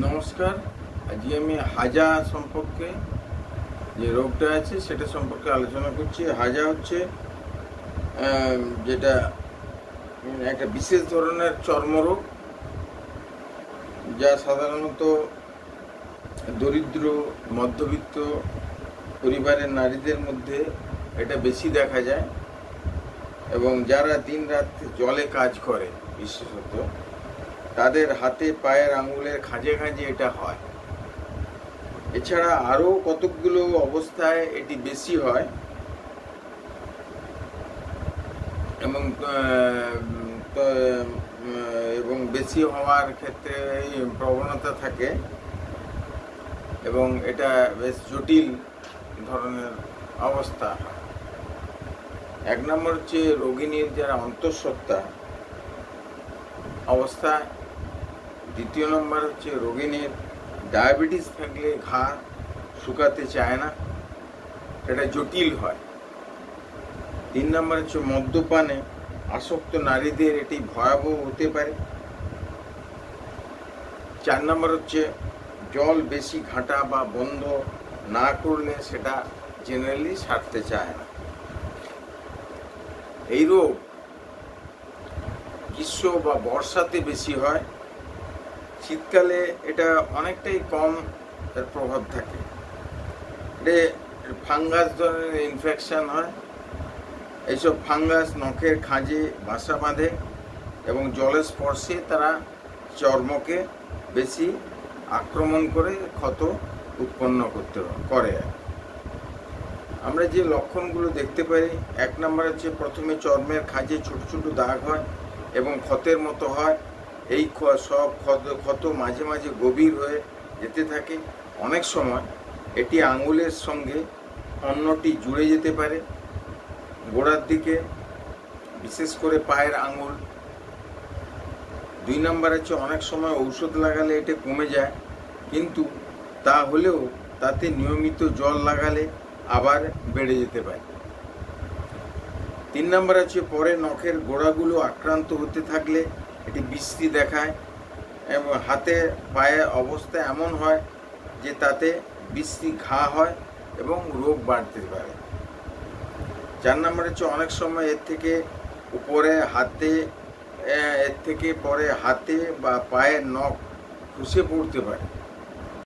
নমস্কার। আজকে আমি হাজা সম্পর্কে যে রোগটা আছে সেটা সম্পর্কে আলোচনা করছি। হাজা হচ্ছে যেটা একটা বিশেষ ধরনের চর্মরোগ, যা সাধারণত দরিদ্র মধ্যবিত্ত পরিবারের নারীদের মধ্যে এটা বেশি দেখা যায়, এবং যারা দিনরাত জলে কাজ করে বিশেষত তাদের হাতে পায়ের আঙুলের খাঁজে খাঁজে এটা হয়। এছাড়া আরও কতকগুলো অবস্থায় এটি বেশি হয়, এবং বেশি হওয়ার ক্ষেত্রে প্রবণতা থাকে, এবং এটা বেশ জটিল ধরনের অবস্থা। এক নম্বর হচ্ছে রোগিণীর যারা অন্তঃসত্ত্বা অবস্থা। দ্বিতীয় নম্বর হচ্ছে রোগিণীর ডায়াবেটিস থাকলে ঘা শুকাতে চায় না, এটা জটিল হয়। তিন নম্বর হচ্ছে মদ্যপানে আসক্ত নারীদের এটি ভয়াবহ হতে পারে। চার নম্বর হচ্ছে জল বেশি ঘাঁটা বা বন্ধ না করলে সেটা জেনারেলি সারতে চায় না। এই রোগ গ্রীষ্ম বা বর্ষাতে বেশি হয়, শীতকালে এটা অনেকটাই কম এর প্রভাব থাকে। ফাঙ্গাস ধরনের ইনফেকশন হয়। এইসব ফাঙ্গাস নখের খাঁজে বাসা বাঁধে এবং জলের স্পর্শে তারা চর্মকে বেশি আক্রমণ করে ক্ষত উৎপন্ন করে। আমরা যে লক্ষণগুলো দেখতে পারি, এক নম্বর হচ্ছে প্রথমে চর্মের খাঁজে ছোট ছোট দাগ হয় এবং ক্ষতের মতো হয়। এই সব ক্ষত মাঝে মাঝে গভীর হয়ে যেতে থাকে। অনেক সময় এটি আঙুলের সঙ্গে অন্যটি জুড়ে যেতে পারে, গোড়ার দিকে, বিশেষ করে পায়ের আঙুল। দুই নম্বর হচ্ছে অনেক সময় ঔষধ লাগালে এটা কমে যায়, কিন্তু তা হলেও তাতে নিয়মিত জল লাগালে আবার বেড়ে যেতে পারে। তিন নম্বর হচ্ছে পরে নখের গোড়াগুলো আক্রান্ত হতে থাকলে এটি বিশ্রী দেখায় এবং হাতে পায়ে অবস্থা এমন হয় যে তাতে বিশ্রী ঘা হয় এবং রোগ বাড়তে পারে। চার নম্বর হচ্ছে অনেক সময় এর থেকে পরে হাতে বা পায়ের নখ খসে পড়তে পারে।